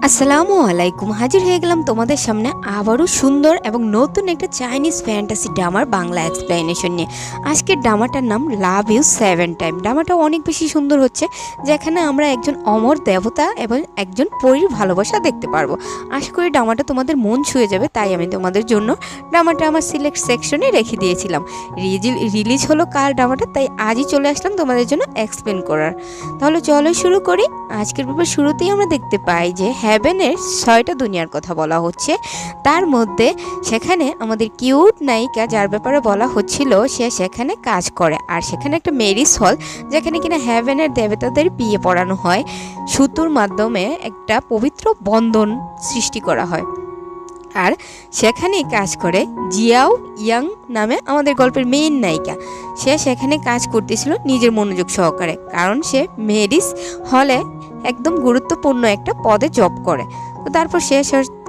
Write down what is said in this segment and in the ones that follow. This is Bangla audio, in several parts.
আসসালামু আলাইকুম, হাজির হয়ে গেলাম তোমাদের সামনে আবারও সুন্দর এবং নতুন একটা চাইনিজ ফ্যান্টাসি ড্রামার বাংলা এক্সপ্লেনেশন নিয়ে। আজকের ড্রামাটার নাম লাভ ইউ 7 টাইম। ড্রামাটা অনেক বেশি সুন্দর হচ্ছে, যেখানে আমরা একজন অমর দেবতা এবং একজন পরীর ভালোবাসা দেখতে পারবো। আশা করি ড্রামাটা তোমাদের মন ছুঁয়ে যাবে, তাই আমি তোমাদের জন্য ড্রামাটা আমার সিলেক্ট সেকশনে রেখে দিয়েছিলাম। রিলিজ হলো কাল ড্রামাটা, তাই আজই চলে আসলাম তোমাদের জন্য এক্সপ্লেন করার। তাহলে চলো শুরু করি। আজকের ব্যাপার শুরুতেই আমরা দেখতে পাই যে হেভেনের 6টা দুনিয়ার কথা বলা হচ্ছে। তার মধ্যে সেখানে আমাদের কিউট নায়িকা, যার ব্যাপারে বলা হচ্ছিল, সে সেখানে কাজ করে। আর সেখানে একটা ম্যারিজ হল, যেখানে কিনা হেভেনের দেবতাদের বিয়ে পড়ানো হয়। সুতোর মাধ্যমে একটা পবিত্র বন্ধন সৃষ্টি করা হয়। আর সেখানেই কাজ করে জিয়াও ইয়াং নামে আমাদের গল্পের মেইন নায়িকা। সে সেখানে কাজ করতেছিল নিজের মনোযোগ সহকারে, কারণ সে ম্যারিজ হলে একদম গুরুত্বপূর্ণ একটা পদে জব করে। তো তারপর সে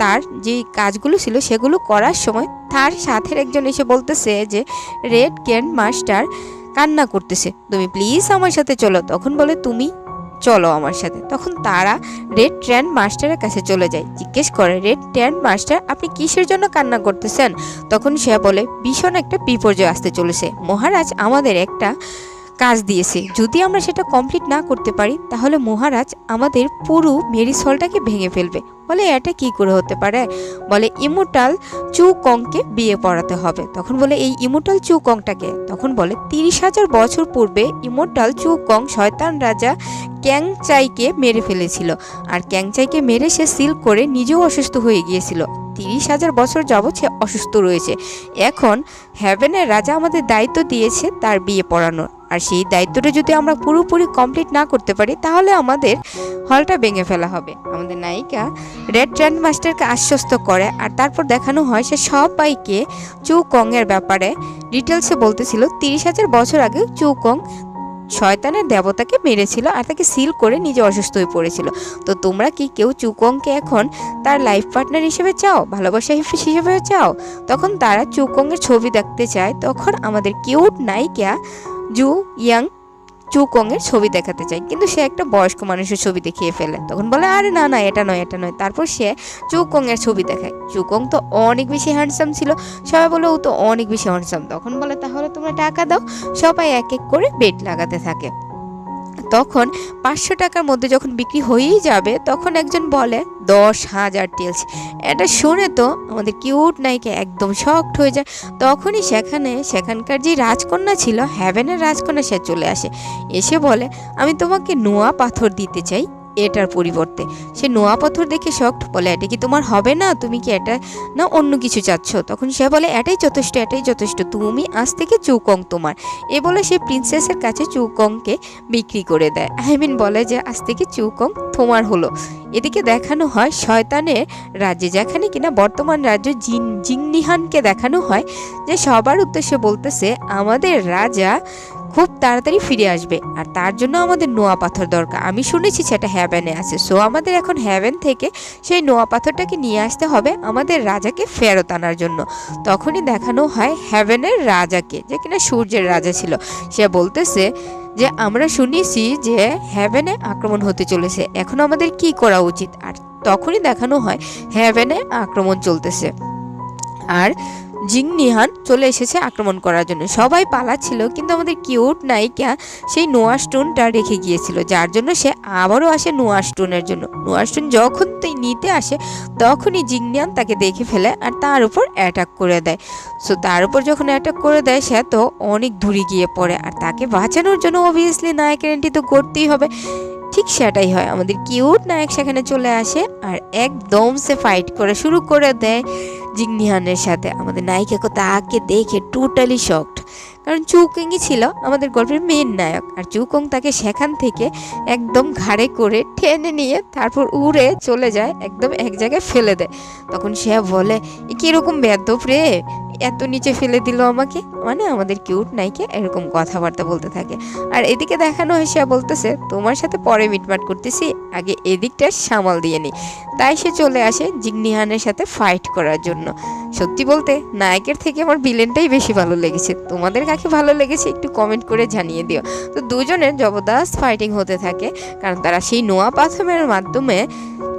তার যে কাজগুলো ছিল সেগুলো করার সময় তার সাথের একজন এসে বলতেছে যে রেড গ্র্যান্ড মাস্টার কান্না করতেছে, তুমি প্লিজ আমার সাথে চলো। তখন বলে তুমি চলো আমার সাথে। তখন তারা রেড গ্র্যান্ড মাস্টারের কাছে চলে যায়। জিজ্ঞেস করে, রেড গ্র্যান্ড মাস্টার আপনি কিসের জন্য কান্না করতেছেন? তখন সে বলে, ভীষণ একটা বিপর্যয় আসতে চলেছে। মহারাজ আমাদের একটা কাজ দিয়েছে, যদি আমরা সেটা কমপ্লিট না করতে পারি তাহলে মহারাজ আমাদের পুরো ম্যারিজ হলটাকে ভেঙে ফেলবে। বলে এটা কি করে হতে পারে? বলে ইমোর্টাল চু কংকে বিয়ে পড়াতে হবে। তখন বলে এই ইমোর্টাল চু কংটাকে? তখন বলে 30,000 বছর পূর্বে ইমোর্টাল চু কং শয়তান রাজা ক্যাংচাইকে মেরে ফেলেছিল। আর ক্যাংচাইকে মেরে সে সিল করে নিজেও অসুস্থ হয়ে গিয়েছিল। 30,000 বছর যাবৎ সে অসুস্থ রয়েছে। এখন হেভেনের রাজা আমাদের দায়িত্ব দিয়েছে তার বিয়ে পড়ানোর। আর সেই দায়িত্বটা যদি আমরা পুরোপুরি কমপ্লিট না করতে পারি তাহলে আমাদের হলটা ভেঙে ফেলা হবে। আমাদের নায়িকা রেড গ্র্যান্ড মাস্টারকে আশ্বস্ত করে। আর তারপর দেখানো হয় সে সবাইকে চু কং এর ব্যাপারে ডিটেলসে বলতেছিল। 30,000 বছর আগে চু কং শয়তানের দেবতাকে মেরেছিল আর তাকে সিল করে নিজে অসুস্থ হয়ে পড়েছিল। তো তোমরা কি কেউ চুকংকে এখন তার লাইফ পার্টনার হিসেবে চাও, ভালোবাসা হিসেবে চাও? তখন তারা চুকংয়ের ছবি দেখতে চায়। তখন আমাদের কিউট নায়িকা জু ইয়াং চুকংয়ের ছবি দেখাতে চায়, কিন্তু সে একটা বয়স্ক মানুষের ছবি দেখিয়ে ফেলে। তখন বলে আরে না না, এটা নয় এটা নয়। তারপর সে চুকংয়ের ছবি দেখায়। চুকং তো অনেক বেশি হ্যান্ডসাম ছিল। সবাই বলে ও তো অনেক বেশি হ্যান্ডসাম। তখন বলে তাহলে তোমরা টাকা দাও। সবাই এক এক করে বেট লাগাতে থাকে। তখন 500 টাকার মধ্যে যখন বিক্রি হয়েই যাবে, তখন একজন বলে 10,000 টেলস। এটা শুনে তো আমাদের কিউট নায়িকা একদম শকড হয়ে যায়। তখনই সেখানকার যে রাজকন্যা ছিল, হেভেনের রাজকন্যা, সে চলে আসে। এসে বলে আমি তোমাকে নোয়া পাথর দিতে চাই এটার পরিবর্তে। সে নোয়া পাথর দেখে শকড, বলে এটা কি তোমার হবে না? তুমি কি এটা না অন্য কিছু চাচ্ছ? তখন সে বলে এটাই যথেষ্ট, এটাই যথেষ্ট, তুমি আজ থেকে চুকং তোমার। এ বলে সে প্রিন্সেসের কাছে চুকংকে বিক্রি করে দেয়। বলে যে আজ থেকে চুকং তোমার হলো। এদিকে দেখানো হয় শয়তানের রাজ্যে, যেখানে কিনা বর্তমান রাজ্য জিংনিহানকে দেখানো হয় যে সবার উদ্দেশ্যে বলতেছে আমাদের রাজা খুব তাড়াতাড়ি ফিরে আসবে, আর তার জন্য আমাদের নোয়া পাথর দরকার। আমি শুনেছি সেটা হ্যাভেনে আছে, সো আমাদের এখন হ্যাভেন থেকে সেই নোয়া পাথরটাকে নিয়ে আসতে হবে আমাদের রাজাকে ফেরত আনার জন্য। তখনই দেখানো হয় হ্যাভেনের রাজাকে, যে কিনা সূর্যের রাজা ছিল। সে বলতেছে যে আমরা শুনেছি যে হ্যাভেনে আক্রমণ হতে চলেছে, এখন আমাদের কি করা উচিত? আর তখনই দেখানো হয় হ্যাভেনে আক্রমণ চলতেছে আর জিংনিহান চলে এসেছে আক্রমণ করার জন্য। সবাই পালাচ্ছিল, কিন্তু আমাদের কিউট নায়িকা সেই নোয়া স্টোনটা রেখে গিয়েছিল, যার জন্য সে আবারও আসে নোয়া স্টোনের জন্য। নোয়া স্টোন যখন নিতে আসে তখনই জিংনিহান তাকে দেখে ফেলে আর তার উপর অ্যাটাক করে দেয়। সো তার উপর যখন অ্যাটাক করে দেয় সে তো অনেক দূরে গিয়ে পড়ে, আর তাকে বাঁচানোর জন্য অবভিয়াসলি নায়কের এন্ট্রি তো করতেই হবে। ঠিক সেটাই হয়, আমাদের কিউট নায়ক সেখানে চলে আসে আর একদম সে ফাইট করে শুরু করে দেয় জিংনিহানের সাথে। আমাদের নায়িকা তাকে দেখে টোটালি শকড, কারণ চুকংই ছিল আমাদের গল্পের মেন নায়ক। আর চুকং তাকে সেখান থেকে একদম ঘাড়ে করে টেনে নিয়ে তারপর উড়ে চলে যায়, একদম এক জায়গায় ফেলে দেয়। তখন সে বলে কিরকম বেয়াদব রে, এত নিচে ফেলে দিল আমাকে। মানে আমাদের কিউট নায়িকা এরকম কথাবার্তা বলতে থাকে। আর এদিকে দেখানো হয় সে বলতেছে তোমার সাথে পরে মিটমাট করতেছি, আগে এদিকটা সামাল দিয়ে নি। তাই সে চলে আসে জিংনিহানের সাথে ফাইট করার জন্য। সত্যি বলতে নায়কের থেকে আমার ভিলেনটাই বেশি ভালো লেগেছে। তোমাদের কাকে ভালো লেগেছে একটু কমেন্ট করে জানিয়ে দিও। তো দুজনের জবরদস্ত ফাইটিং হতে থাকে, কারণ তারা সেই নোয়া পাথরের মাধ্যমে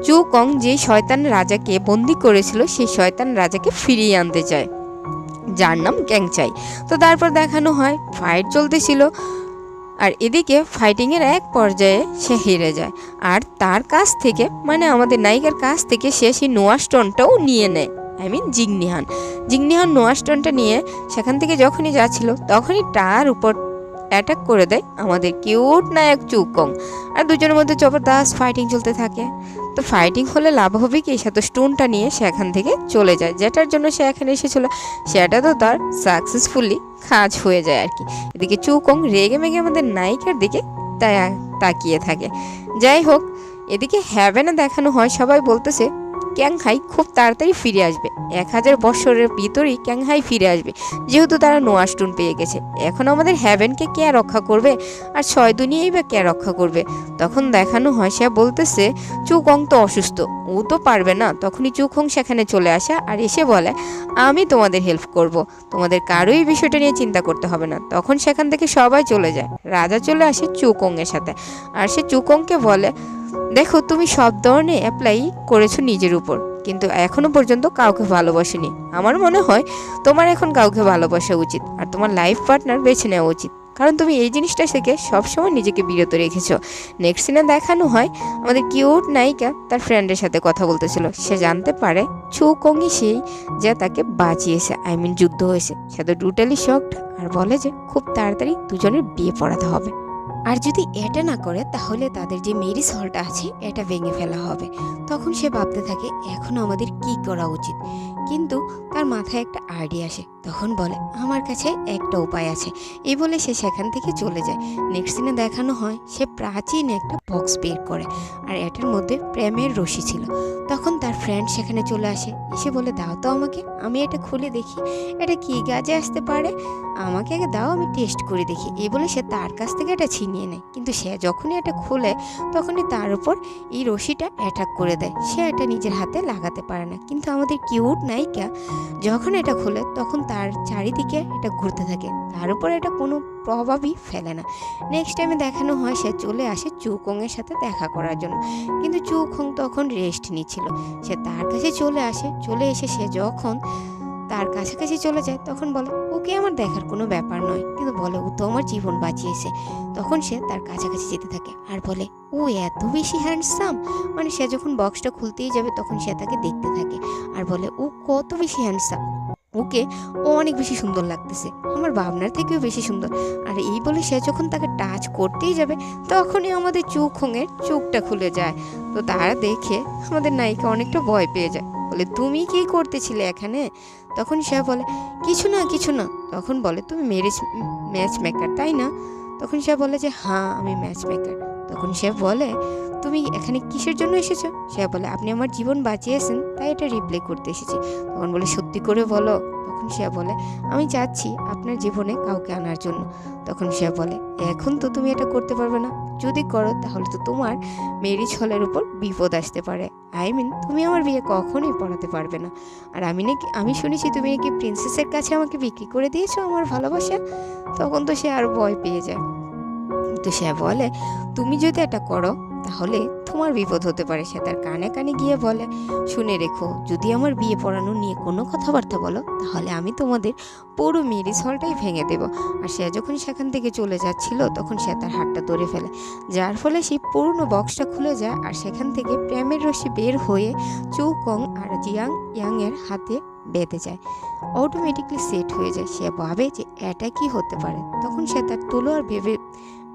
চুকং যে শয়তান রাজাকে বন্দি করেছিল সেই শয়তান রাজাকে ফিরিয়ে আনতে চায়, যার নাম গ্যাংচাই। তো তারপর দেখানো হয় ফাইট চলতেছিল, আর এদিকে ফাইটিংয়ের এক পর্যায়ে সে হেরে যায়, আর তার কাছ থেকে মানে আমাদের নায়িকার কাছ থেকে সে সেই নোয়া স্টোনটাও নিয়ে নেয়। জিংনিহান নোয়া স্টোনটা নিয়ে সেখান থেকে যখনই যাচ্ছিল তখনই তার উপর অ্যাটাক করে দেয় আমাদের কিউট নায়ক চুকং, আর দুজনের মধ্যে জবরদস্ত ফাইটিং চলতে থাকে। তো ফাইটিং হলে লাভ হবে কি, সে তো স্টোনটা নিয়ে সেখান থেকে চলে যায়, যেটার জন্য সে এখানে এসেছিল সেটা তো তার সাকসেসফুলি কাজ হয়ে যায় আর কি। এদিকে চুকং রেগে মেগে আমাদের নায়িকার দিকে তাকিয়ে থাকে। যাই হোক, এদিকে হ্যাভেনে দেখানো হয় সবাই বলতেছে ক্যাংহাই খুব তাড়াতাড়ি ফিরে আসবে, 1000 বছরের ভিতরেই ক্যাংহাই ফিরে আসবে, যেহেতু তারা নোয়া স্টোন পেয়ে গেছে। এখন আমাদের হ্যাভেনকে কে রক্ষা করবে, আর 6 দুনিয়াই বা কে রক্ষা করবে? তখন দেখানো হয় সে বলতেছে চুকং তো অসুস্থ, ও তো পারবে না। তখনই চুকং সেখানে চলে আসে আর এসে বলে আমি তোমাদের হেল্প করব, তোমাদের কারোই বিষয়টা নিয়ে চিন্তা করতে হবে না। তখন সেখান থেকে সবাই চলে যায়, রাজা চলে আসে চুকং এর সাথে, আর সে চুকংকে বলে দেখো তুমি সব ধরনের অ্যাপ্লাই করেছো নিজের উপর, কিন্তু এখনো পর্যন্ত কাউকে ভালোবাসেনি। আমার মনে হয় তোমার এখন কাউকে ভালোবাসা উচিত, আর তোমার লাইফ পার্টনার বেছে নেওয়া উচিত, কারণ তুমি এই জিনিসটা থেকে সবসময় নিজেকে বিরত রেখেছো। নেক্সট সিনে দেখানো হয় আমাদের কিউট নায়িকা তার ফ্রেন্ডের সাথে কথা বলতেছিল। সে জানতে পারে চুকংই সেই যে তাকে বাঁচিয়েছে, যুদ্ধ হয়েছে। সে তো টোটালি শকড, আর বলে যে খুব তাড়াতাড়ি দুজনের বিয়ে পড়াতে হবে, আর যদি এটা না করে তাহলে তাদের যে ম্যারেজ হলটা আছে এটা ভেঙে ফেলা হবে। তখন সে ভাবতে থাকে এখন আমাদের কি করা উচিত, কিন্তু তার মাথায় একটা আইডিয়া আসে। তখন বলে আমার কাছে একটা উপায় আছে, এই বলে সে সেখান থেকে চলে যায়। নেক্সট সিনে দেখানো হয় সে প্রাচীন একটা বক্স বের করে, আর এটার মধ্যে প্রেমের রশি ছিল। তখন তার ফ্রেন্ড সেখানে চলে আসে, এসে বলে দাও তো আমাকে, আমি এটা খুলে দেখি এটা কি কাজে আসতে পারে, আমাকে আগে দাও আমি টেস্ট করে দেখি। এই বলে সে তার কাছ থেকে এটা ছিনিয়ে নেয়, কিন্তু সে যখনই এটা খুলে তখনই তার উপর এই রশিটা অ্যাটাক করে দেয়। সে এটা নিজের হাতে লাগাতে পারে না, কিন্তু আমাদের কিউট নায়িকা যখন এটা খুলে তখন তার চারিদিকে এটা ঘুরতে থাকে, তার উপর এটা কোনো প্রভাবই ফেলে না। নেক্সট টাইমে দেখানো হয় সে চলে আসে চুকং এর সাথে দেখা করার জন্য, কিন্তু চুকং তখন রেস্ট নিচ্ছিল। সে তার কাছে চলে আসে, চলে এসে সে যখন তার কাছাকাছি চলে যায় তখন বলে ওকে আমার দেখার কোনো ব্যাপার নয়, কিন্তু বলে ও তো আমার জীবন বাঁচিয়েছে। তখন সে তার কাছাকাছি যেতে থাকে আর বলে ও এত বেশি হ্যান্ডসাম, মানে সে যখন বক্সটা খুলতেই যাবে তখন সে তাকে দেখতে থাকে আর বলে ও কত বেশি হ্যান্ডসাম, ওকে ও অনেক বেশি সুন্দর লাগতেছে, আমার ভাবনার থেকেও বেশি সুন্দর। আর এই বলে সে যখন তাকে টাচ করতেই যাবে তখনই আমাদের চুকংয়ের চোখটা খুলে যায়। তো তারা দেখে আমাদের নায়িকা অনেকটা ভয় পেয়ে যায়, বলে তুমি কি করতেছিলে এখানে? তখন সে বলে কিছু না কিছু না। তখন বলে তুমি ম্যাচ মেকার তাই না? তখন সে বলে যে হ্যাঁ আমি ম্যাচ মেকার। তখন সে বলে তুমি এখানে কিসের জন্য এসেছো? সে বলে আপনি আমার জীবন বাঁচিয়েছেন তাই এটা রিপ্লে করতে এসেছি। তখন বলে সত্যি করে বলো। তখন সে বলে আমি চাচ্ছি আপনার জীবনে কাউকে আনার জন্য। তখন সে বলে এখন তো তুমি এটা করতে পারবে না, যদি করো তাহলে তো তোমার ম্যারেজ হলের উপর বিপদ আসতে পারে। তুমি আমার বিয়ে কখনোই পড়াতে পারবে না। আর আমি শুনেছি তুমি নাকি প্রিন্সেসের কাছে আমাকে বিক্রি করে দিয়েছো আমার ভালোবাসা। তখন তো সে আর ভয় পেয়ে যায়। তো সে বলে তুমি যদি এটা করো তাহলে তোমার বিপদ হতে পারে। সে তার কানে কানে গিয়ে বলে শুনে রেখো, যদি আমার বিয়ে পড়ানো নিয়ে কোনো কথাবার্তা বলো তাহলে আমি তোমাদের পুরো ম্যারেজ হলটাই ভেঙে দেব। আর সে যখন সেখান থেকে চলে যাচ্ছিল তখন সে তার হাতটা ধরে ফেলে, যার ফলে সেই পুরনো বক্সটা খুলে যায়, আর সেখান থেকে প্রেমের রশি বের হয়ে চুকং আর ইয়াং এর হাতে বেঁধে যায়, অটোমেটিকলি সেট হয়ে যায়। সে ভাবে যে এটা কি হতে পারে, তখন সে তার তলোয়ার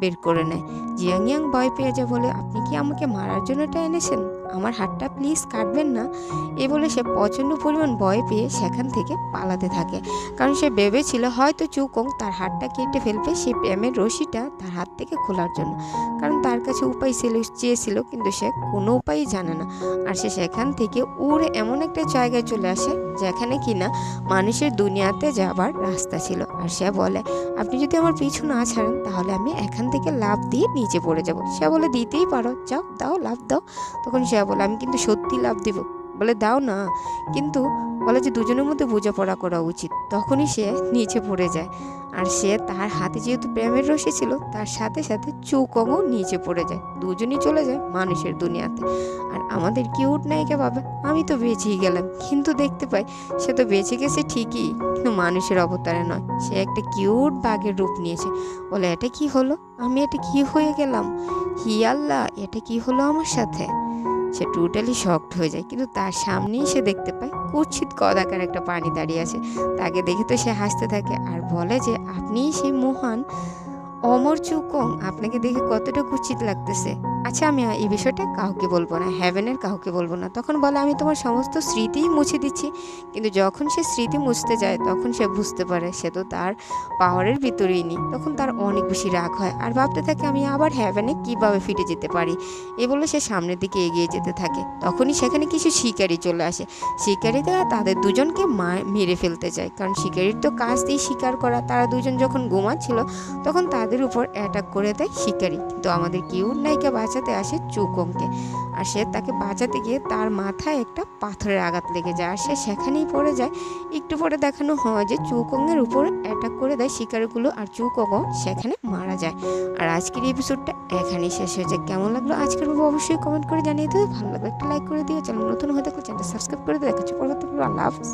বের করে নেয়। জিয়াং ভয় পেয়ে যায়, বলে আপনি কি আমাকে মারার জন্য এটা এনেছেন, আমার হাতটা প্লিজ কাটবেন না। এ বলে সে প্রচণ্ড পরিমাণ ভয় পেয়ে সেখান থেকে পালাতে থাকে, কারণ সে ভেবেছিল হয়তো চুকং তার হাতটা কেটে ফেলবে সেই প্রেমের রশিটা তার হাত থেকে খোলার জন্য, কারণ তার কাছে উপায় চেয়েছিল, কিন্তু সে কোনো উপায়ই জানে না। আর সে সেখান থেকে উড়ে এমন একটা জায়গায় চলে আসে যেখানে কিনা মানুষের দুনিয়াতে যাবার রাস্তা ছিল। আর সে বলে আপনি যদি আমার পিছু না ছাড়েন তাহলে আমি এখান থেকে লাফ দিয়ে নিচে পড়ে যাব। সে বলে দিতেই পারো, যাও দাও লাফ দাও। তখন সে বলে আমি কিন্তু সত্যি লাফ দিব, বলে দাও না, কিন্তু বলে যে দুজনের মধ্যে বোঝাপড়া করা উচিত। তখনই সে নিচে পড়ে যায়, আর সে তার হাতে যেহেতু প্রেমের রশি ছিল, তার সাথে সাথে চুকংও নিচে পড়ে যায়, দুজনই চলে যায় মানুষের দুনিয়াতে। আর আমাদের কিউট নায়িকা ভাবে আমি তো বেঁচেই গেলাম, কিন্তু দেখতে পাই সে তো বেঁচে গেছে ঠিকই, কিন্তু মানুষের অবতারে নয়, সে একটা কিউট বাঘের রূপ নিয়েছে। বলে এটা কি হলো, আমি এটা কি হয়ে গেলাম, হি আল্লাহ, এটা কি হলো আমার সাথে। সে টোটালি শকড হয়ে যায়, কিন্তু তার সামনেই সে দেখতে পায় কুৎসিত কদাকার একটা পানি দাঁড়িয়ে আছে। তাকে দেখে তো সে হাসতে থাকে আর বলে যে আপনিই সেই মহান অমর চুকং, আপনাকে দেখে কতটা কুৎসিত লাগতেছে। আচ্ছা, আমি এই বিষয়টা কাউকে বলবো না, হ্যাভেনের কাউকে বলবো না। তখন বলে আমি তোমার সমস্ত স্মৃতিই মুছে দিচ্ছি। কিন্তু যখন সে স্মৃতি মুছতে যায়, তখন সে বুঝতে পারে সে তো তার পাওয়ারের ভিতরেই নেই। তখন তার অনেক বেশি রাগ হয় আর ভাবতে থাকে আমি আবার হ্যাভেনে কীভাবে ফিরে যেতে পারি। এ বলে সে সামনের দিকে এগিয়ে যেতে থাকে। তখনই সেখানে কিছু শিকারী চলে আসে। শিকারীরা তাদের দুজনকে মেরে ফেলতে চায়, কারণ শিকারীর তো কাজ দিয়ে শিকার করা। তারা দুজন যখন ঘুমাচ্ছিল, তখন তাদের উপর অ্যাটাক করে দেয় শিকারি। কিন্তু আমাদের কিউট নায়িকা বাঁচাতে আসে চুকংকে, আর সে তাকে বাঁচাতে গিয়ে তার মাথায় একটা পাথরের আঘাত লেগে যায়, আর সে সেখানেই পড়ে যায়। একটু পরে দেখানো হয় যে চুকংয়ের উপর অ্যাটাক করে দেয় শিকারিগুলো, আর চুকংও সেখানে মারা যায়। আর আজকের এপিসোডটা এখানেই শেষ হয়ে যায়। কেমন লাগলো আজকের গল্প অবশ্যই কমেন্ট করে জানিয়ে দেবে। ভালো লাগলে একটা লাইক করে দিও, চ্যানেল নতুন হয়ে থাকলে চ্যানেলটা সাবস্ক্রাইব করে দেবে। দেখা হচ্ছে পরবর্তী ভিডিও। আল্লাহ হাফেজ।